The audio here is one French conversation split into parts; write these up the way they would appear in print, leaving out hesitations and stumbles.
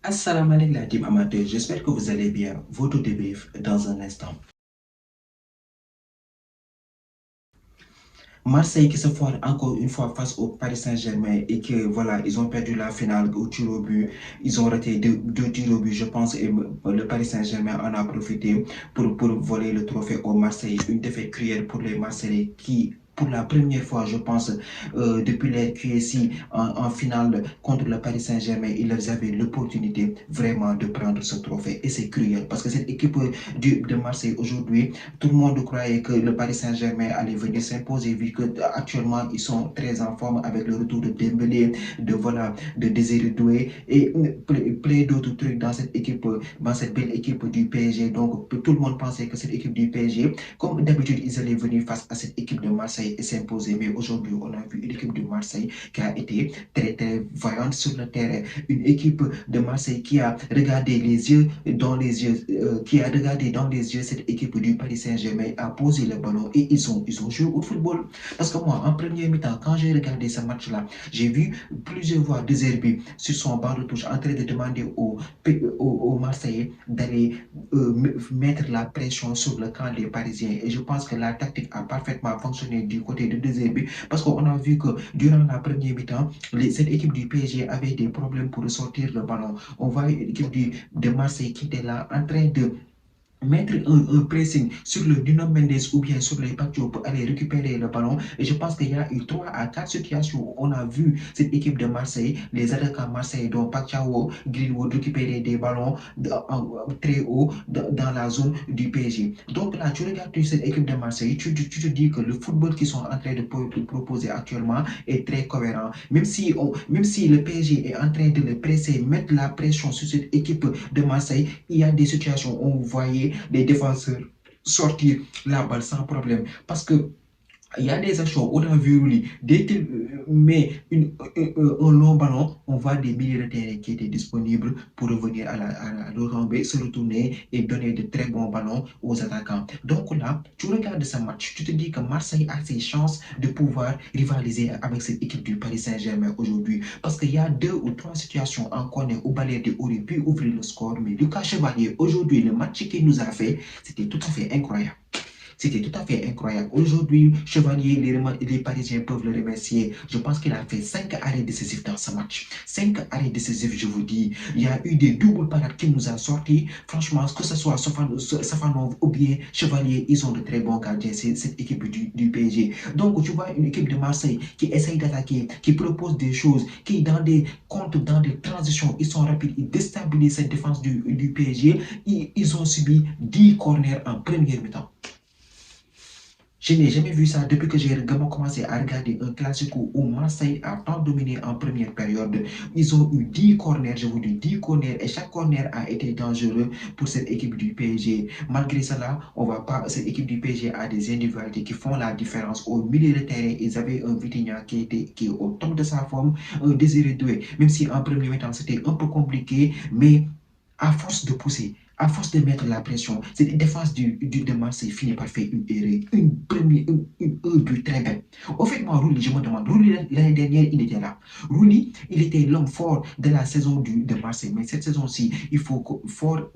Assalamu alaikum la team amateur, j'espère que vous allez bien. Votre débrief dans un instant. Marseille qui se foire encore une fois face au Paris Saint-Germain et que voilà, ils ont perdu la finale au tir au but. Ils ont raté deux tirs au but, je pense, et le Paris Saint-Germain en a profité pour voler le trophée au Marseille. Une défaite cruelle pour les Marseillais qui, pour la première fois, je pense, depuis les QSI en finale contre le Paris Saint-Germain, ils avaient l'opportunité vraiment de prendre ce trophée. Et c'est cruel parce que cette équipe de Marseille aujourd'hui, tout le monde croyait que le Paris Saint-Germain allait venir s'imposer vu que actuellement ils sont très en forme avec le retour de Dembélé, de Désiré Doué et plein d'autres trucs dans cette belle équipe du PSG. Donc tout le monde pensait que cette équipe du PSG, comme d'habitude, ils allaient venir face à cette équipe de Marseille et s'imposer. Mais aujourd'hui, on a vu une équipe de Marseille qui a été très très voyante sur le terrain. Une équipe de Marseille qui a regardé les yeux dans les yeux, qui a regardé dans les yeux cette équipe du Paris Saint-Germain, a posé le ballon et ils ont joué au football. Parce que moi, en premier mi-temps, quand j'ai regardé ce match-là, j'ai vu plusieurs fois De Zerbi sur son banc de touche en train de demander aux Marseillais d'aller mettre la pression sur le camp des Parisiens. Et je pense que la tactique a parfaitement fonctionné du côté de De Zerbi parce qu'on a vu que durant la première mi-temps, cette équipe du PSG avait des problèmes pour ressortir le ballon. On voit une équipe de Marseille qui était là en train de mettre un pressing sur le Nuno Mendes ou bien sur les Pacho pour aller récupérer le ballon. Et je pense qu'il y a eu 3 à 4 situations où on a vu cette équipe de Marseille, les attaquants marseillais, dont Pacquiao, Greenwood récupérer des ballons très haut dans la zone du PSG. Donc là, tu regardes cette équipe de Marseille, tu te dis que le football qu'ils sont en train de proposer actuellement est très cohérent. Même si le PSG est en train de le presser, mettre la pression sur cette équipe de Marseille, il y a des situations où on voyait les défenseurs sortir la balle sans problème. Parce que il y a des actions, on a vu Rouli, dès qu'il met un long ballon, on voit des milieux de terrain qui étaient disponibles pour revenir à la retombée, se retourner et donner de très bons ballons aux attaquants. Donc là, tu regardes ce match, tu te dis que Marseille a ses chances de pouvoir rivaliser avec cette équipe du Paris Saint-Germain aujourd'hui. Parce qu'il y a 2 ou 3 situations en corner où Balerdi aurait pu ouvrir le score, mais Lucas Chevalier, aujourd'hui, le match qu'il nous a fait, c'était tout à fait incroyable. C'était tout à fait incroyable. Aujourd'hui, Chevalier, les Parisiens peuvent le remercier. Je pense qu'il a fait 5 arrêts décisifs dans ce match. 5 arrêts décisifs, je vous dis. Il y a eu des doubles parades qui nous ont sortis. Franchement, que ce soit Safanov ou bien Chevalier, ils ont de très bons gardiens, cette équipe du PSG. Donc, tu vois une équipe de Marseille qui essaye d'attaquer, qui propose des choses, qui dans des transitions, ils sont rapides, ils déstabilisent cette défense du PSG. Ils ont subi 10 corners en première mi-temps. Je n'ai jamais vu ça depuis que j'ai commencé à regarder un classique où Marseille a tant dominé en première période. Ils ont eu 10 corners, je vous dis 10 corners, et chaque corner a été dangereux pour cette équipe du PSG. Malgré cela, on va pas, cette équipe du PSG a des individualités qui font la différence. Au milieu de terrain, ils avaient un Vitinha qui est au top de sa forme, un Désiré Doué, même si en premier temps c'était un peu compliqué, mais à force de pousser, à force de mettre la pression, cette défense de Marseille finit par faire une erreur, un but très bête. Au fait, moi, Rouli, je me demande, Rouli, l'année dernière, il était là. Rouli, il était l'homme fort de la saison de Marseille. Mais cette saison-ci, il faut fort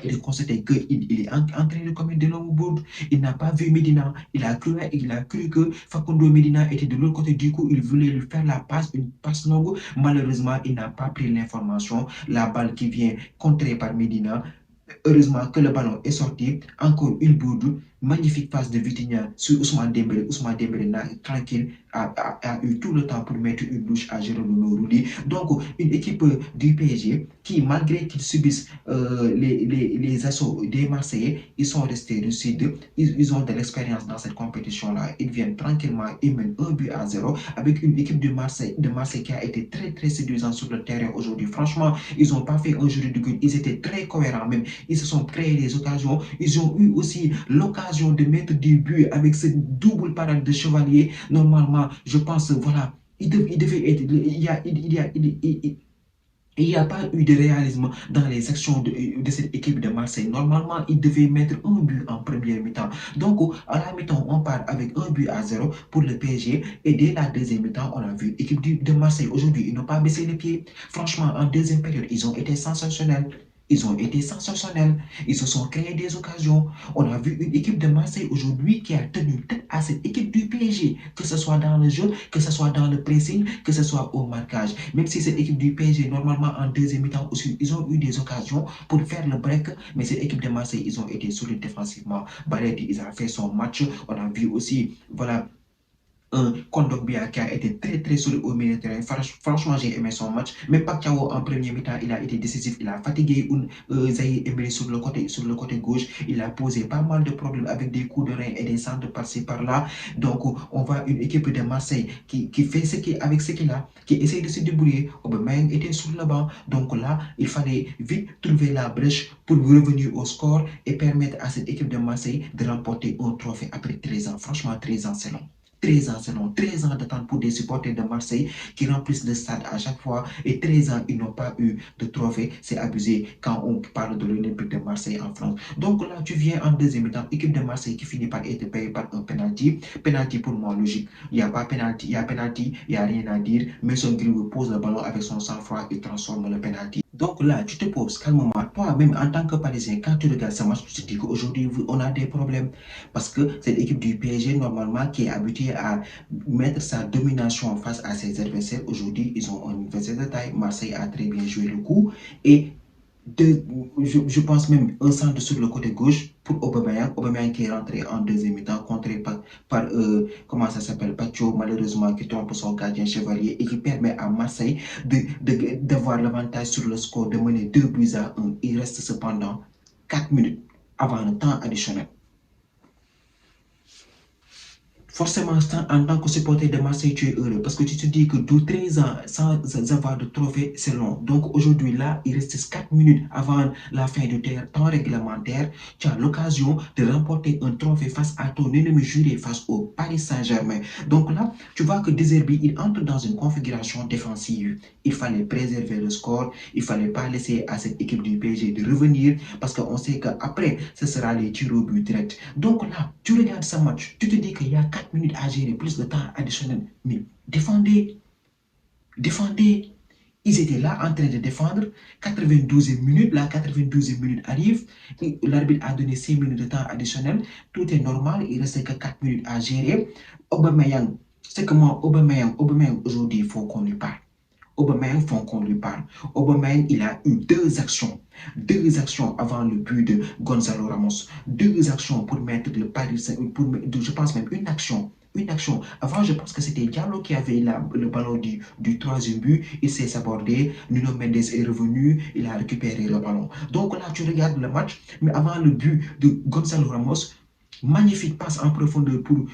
il constatait qu'il est en train de commettre de longues bourdes. Il n'a pas vu Medina. Il a cru que Facundo Medina était de l'autre côté. Du coup, il voulait lui faire une passe longue. Malheureusement, il n'a pas pris l'information. La balle qui vient contrée par Medina. Heureusement que le ballon est sorti. Encore une bourde. Magnifique passe de Vitinha sur Ousmane Dembélé. Ousmane Dembélé, tranquille, a eu tout le temps pour mettre une douche à Geronimo Rulli. Donc, une équipe du PSG qui, malgré qu'ils subissent les assauts des Marseillais, ils sont restés lucides. Ils ont de l'expérience dans cette compétition-là. Ils viennent tranquillement, ils mènent 1 but à 0 avec une équipe de Marseille qui a été très, très séduisante sur le terrain aujourd'hui. Franchement, ils n'ont pas fait un jeu de but. Ils étaient très cohérents même. Ils se sont créés des occasions. Ils ont eu aussi l'occasion de mettre du but avec cette double parade de Chevalier. Normalement, je pense, voilà, il devait être. Il n'y a pas eu de réalisme dans les actions de cette équipe de Marseille. Normalement, il devait mettre un but en première mi-temps. Donc, à la mi-temps, on part avec un but à zéro pour le PSG. Et dès la deuxième mi-temps, on a vu l'équipe de Marseille. Aujourd'hui, ils n'ont pas baissé les pieds. Franchement, en deuxième période, ils ont été sensationnels. Ils ont été sensationnels. Ils se sont créés des occasions. On a vu une équipe de Marseille aujourd'hui qui a tenu tête à cette équipe du PSG, que ce soit dans le jeu, que ce soit dans le pressing, que ce soit au marquage. Même si cette équipe du PSG, normalement en deuxième mi-temps aussi, ils ont eu des occasions pour faire le break, mais cette équipe de Marseille, ils ont été solides défensivement. Baredi, il a fait son match. On a vu aussi, voilà, un Kondogbia qui a été très très solide au milieu de terrain. Franchement, j'ai aimé son match. Mais Pacquiao en premier mi-temps, il a été décisif. Il a fatigué Zaïre Emery sur le côté gauche. Il a posé pas mal de problèmes avec des coups de rein et des centres par-ci par-là. Donc, on voit une équipe de Marseille qui fait avec ce qu'il a, qui essaie de se débrouiller. Aubameyang était sur le banc. Donc là, il fallait vite trouver la brèche pour revenir au score et permettre à cette équipe de Marseille de remporter un trophée après 13 ans. Franchement, 13 ans, c'est long. 13 ans, c'est long. 13 ans d'attente pour des supporters de Marseille qui remplissent le stade à chaque fois. Et 13 ans, ils n'ont pas eu de trophée. C'est abusé quand on parle de l'Olympique de Marseille en France. Donc là, tu viens en deuxième temps, équipe de Marseille qui finit par être payée par un penalty. Penalty pour moi, logique. Il n'y a pas penalty, il y a penalty, il n'y a rien à dire. Mais son Greenwood pose le ballon avec son sang-froid et transforme le penalty. Donc là, tu te poses calmement. Toi-même, en tant que Parisien, quand tu regardes ce match, tu te dis qu'aujourd'hui, on a des problèmes. Parce que cette équipe du PSG, normalement, qui est habituée à mettre sa domination face à ses adversaires, aujourd'hui, ils ont un adversaire de taille. Marseille a très bien joué le coup. Et je pense même un centre sur le côté gauche pour Aubameyang. Aubameyang qui est rentré en deuxième mi-temps, contré par comment ça s'appelle, Pacho, malheureusement, qui trompe son gardien Chevalier et qui permet à Marseille d'avoir l'avantage sur le score, de mener 2 buts à 1. Il reste cependant 4 minutes avant le temps additionnel. Forcément, en tant que supporter de Marseille, tu es heureux parce que tu te dis que 13 ans sans avoir de trophée, c'est long. Donc aujourd'hui, là, il reste 4 minutes avant la fin du temps réglementaire. Tu as l'occasion de remporter un trophée face à ton ennemi juré, face au Paris Saint-Germain. Donc là, tu vois que Deserbi, il entre dans une configuration défensive. Il fallait préserver le score. Il ne fallait pas laisser à cette équipe du PSG de revenir parce qu'on sait qu'après, ce sera les tirs au but direct. Donc là, tu regardes ce match, tu te dis qu'il y a 4 minutes à gérer, plus de temps additionnel. Mais défendez, défendez. Ils étaient là en train de défendre. 92e minute, la 92e minute arrive. L'arbitre a donné 5 minutes de temps additionnel. Tout est normal. Il reste que 4 minutes à gérer. Aubameyang, c'est que moi, Aubameyang aujourd'hui, il faut qu'on lui parle. Aubameyang, il faut qu'on lui parle. Aubameyang, il a eu 2 actions. 2 actions avant le but de Gonzalo Ramos. 2 actions pour mettre le Paris Saint-Germain. Je pense même une action. Une action. Avant, je pense que c'était Diallo qui avait le ballon du troisième but. Il s'est sabordé. Nuno Mendes est revenu. Il a récupéré le ballon. Donc là, tu regardes le match. Mais avant le but de Gonzalo Ramos, magnifique passe en profondeur pour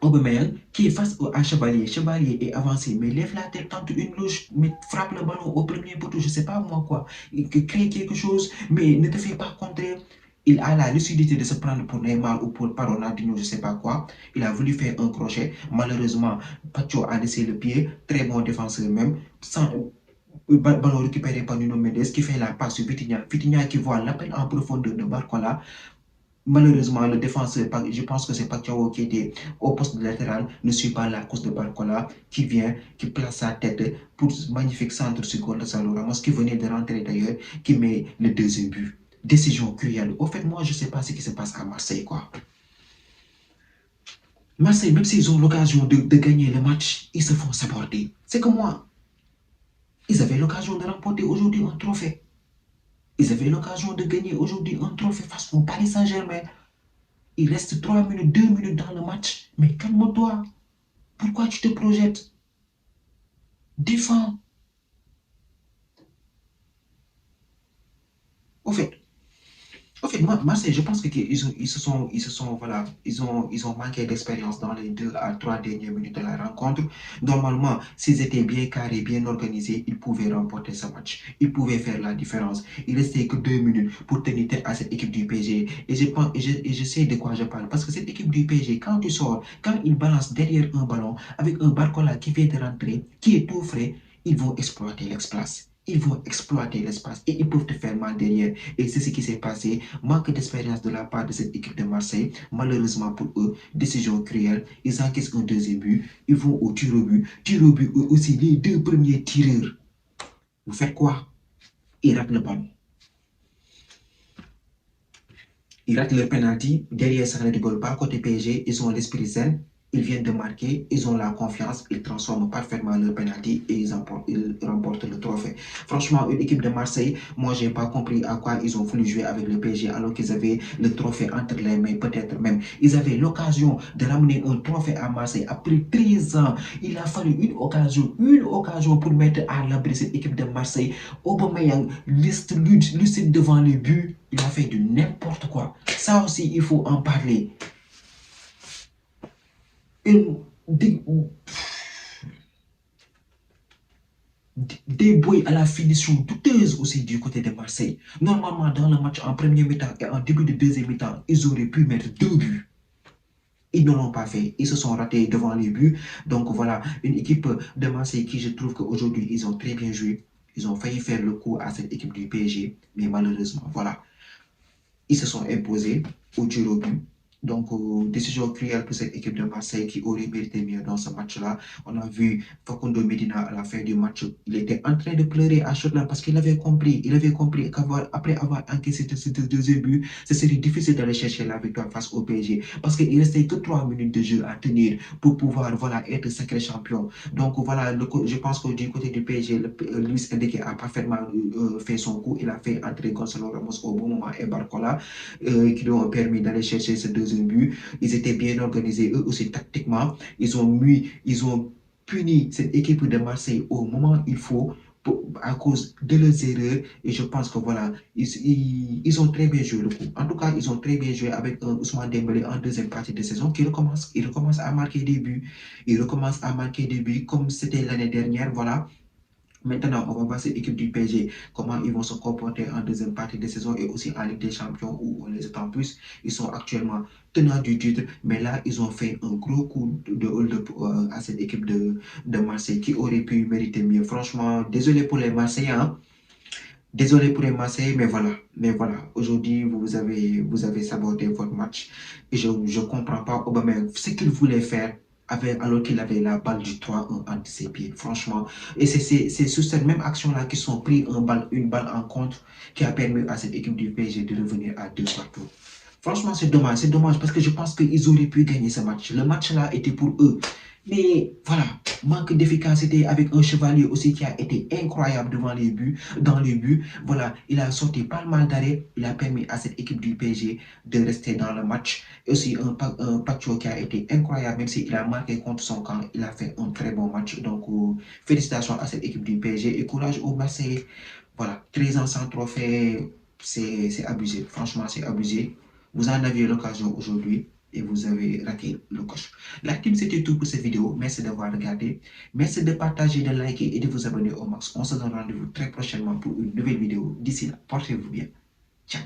Aubameyang qui est face à Chevalier. Chevalier est avancé, mais lève la tête, tente une louche, mais frappe le ballon au premier poteau, je ne sais pas moi quoi. Il crée quelque chose, mais ne te fais pas contrer. Il a la lucidité de se prendre pour Neymar ou pour Ronaldinho, je ne sais pas quoi. Il a voulu faire un crochet. Malheureusement, Pacho a laissé le pied. Très bon défenseur même. Sans, ballon récupéré par Nuno Mendes qui fait la passe sur Vitinha. Vitinha qui voit l'appel en profondeur de Barcola. Malheureusement, le défenseur, je pense que c'est Pacquiao qui était au poste de latéral, ne suit pas la course de Barcola, qui vient, qui place sa tête pour ce magnifique centre sur Gonzalo Ramos, qui venait de rentrer d'ailleurs, qui met le deuxième but. Décision cruelle. Au fait, moi, je ne sais pas ce qui se passe à Marseille, quoi. Marseille, même s'ils ont l'occasion de gagner le match, ils se font saborder. C'est que moi, ils avaient l'occasion de remporter aujourd'hui un trophée. Ils avaient l'occasion de gagner aujourd'hui un trophée face au Paris Saint-Germain. Il reste 3 minutes, 2 minutes dans le match. Mais calme-toi. Pourquoi tu te projettes? Défends. Au fait, Marseille, je pense voilà, ils ont manqué d'expérience dans les 2 à 3 dernières minutes de la rencontre. Normalement, s'ils étaient bien carrés, bien organisés, ils pouvaient remporter ce match. Ils pouvaient faire la différence. Il restait que 2 minutes pour tenir tête à cette équipe du PSG. Et je sais de quoi je parle. Parce que cette équipe du PSG, quand tu sors, quand ils balancent derrière un ballon, avec un Barcola qui vient de rentrer, qui est tout frais, ils vont exploiter l'espace. Ils vont exploiter l'espace et ils peuvent te faire mal derrière. Et c'est ce qui s'est passé. Manque d'expérience de la part de cette équipe de Marseille. Malheureusement pour eux, décision cruelle. Ils encaissent un deuxième but. Ils vont au tir au but. Tir au but, eux aussi, les deux premiers tireurs. Vous faites quoi? Ils ratent le ballon. Ils ratent leur penalty. Derrière, ça ne rigole pas. Côté PSG, ils ont l'esprit zen. Ils viennent de marquer, ils ont la confiance, ils transforment parfaitement leur penalty et ils remportent le trophée. Franchement, une équipe de Marseille, moi, je n'ai pas compris à quoi ils ont voulu jouer avec le PSG alors qu'ils avaient le trophée entre les mains, peut-être même. Ils avaient l'occasion de ramener un trophée à Marseille après 13 ans. Il a fallu une occasion pour mettre à l'abri cette équipe de Marseille. Aubameyang, lucide devant les buts, il a fait du n'importe quoi. Ça aussi, il faut en parler. Des boys à la finition douteuse aussi du côté de Marseille. Normalement, dans le match en premier mi-temps et en début de deuxième mi-temps, ils auraient pu mettre 2 buts. Ils ne l'ont pas fait. Ils se sont ratés devant les buts. Donc voilà, une équipe de Marseille qui je trouve qu'aujourd'hui, ils ont très bien joué. Ils ont failli faire le coup à cette équipe du PSG. Mais malheureusement, voilà. Ils se sont imposés au tir au but. Donc, décision cruelle pour cette équipe de Marseille qui aurait mérité mieux dans ce match-là. On a vu Facundo Medina à la fin du match. Il était en train de pleurer à chaud parce qu'il avait compris. Il avait compris qu'après avoir encaissé ce deuxième but, ce serait difficile d'aller chercher la victoire face au PSG. Parce qu'il ne restait que 3 minutes de jeu à tenir pour pouvoir voilà, être sacré champion. Donc, voilà, je pense que du côté du PSG, Luis Enrique a parfaitement fait son coup. Il a fait entrer Gonzalo Ramos au bon moment et Barcola qui lui ont permis d'aller chercher ce deuxième but. Ils étaient bien organisés, eux aussi tactiquement. Ils ont puni cette équipe de Marseille au moment où il faut à cause de leurs erreurs. Et je pense que voilà, ils ont très bien joué le coup. En tout cas, ils ont très bien joué avec Ousmane Dembélé en deuxième partie de saison qui recommence à marquer des buts. Il recommence à marquer des buts comme c'était l'année dernière. Voilà. Maintenant, on va voir cette équipe du PSG, comment ils vont se comporter en deuxième partie de saison et aussi en Ligue des Champions où on les attend plus. Ils sont actuellement tenants du titre, mais là, ils ont fait un gros coup de hold-up à cette équipe de Marseille qui aurait pu mériter mieux. Franchement, désolé pour les Marseillais, hein. Désolé pour les Marseillais, mais voilà. Aujourd'hui, vous avez saboté votre match. Et je ne comprends pas Aubameyang, ce qu'il voulait faire alors qu'il avait la balle du 3-1 entre ses pieds. Franchement. Et c'est sur cette même action-là qu'ils ont pris une balle en contre qui a permis à cette équipe du PSG de revenir à 2 partout. Franchement, c'est dommage parce que je pense qu'ils auraient pu gagner ce match. Le match-là était pour eux. Mais voilà, manque d'efficacité avec un Chevalier aussi qui a été incroyable dans les buts. Voilà, il a sorti pas mal d'arrêts. Il a permis à cette équipe du PSG de rester dans le match. Et aussi un Pacho qui a été incroyable, même s'il a marqué contre son camp. Il a fait un très bon match. Donc, félicitations à cette équipe du PSG et courage au Marseille. Voilà, 13 ans sans trophée, c'est abusé. Franchement, c'est abusé. Vous en aviez l'occasion aujourd'hui et vous avez raté le coche. La team, c'était tout pour cette vidéo. Merci d'avoir regardé. Merci de partager, de liker et de vous abonner au max. On se donne rendez-vous très prochainement pour une nouvelle vidéo. D'ici là, portez-vous bien. Ciao.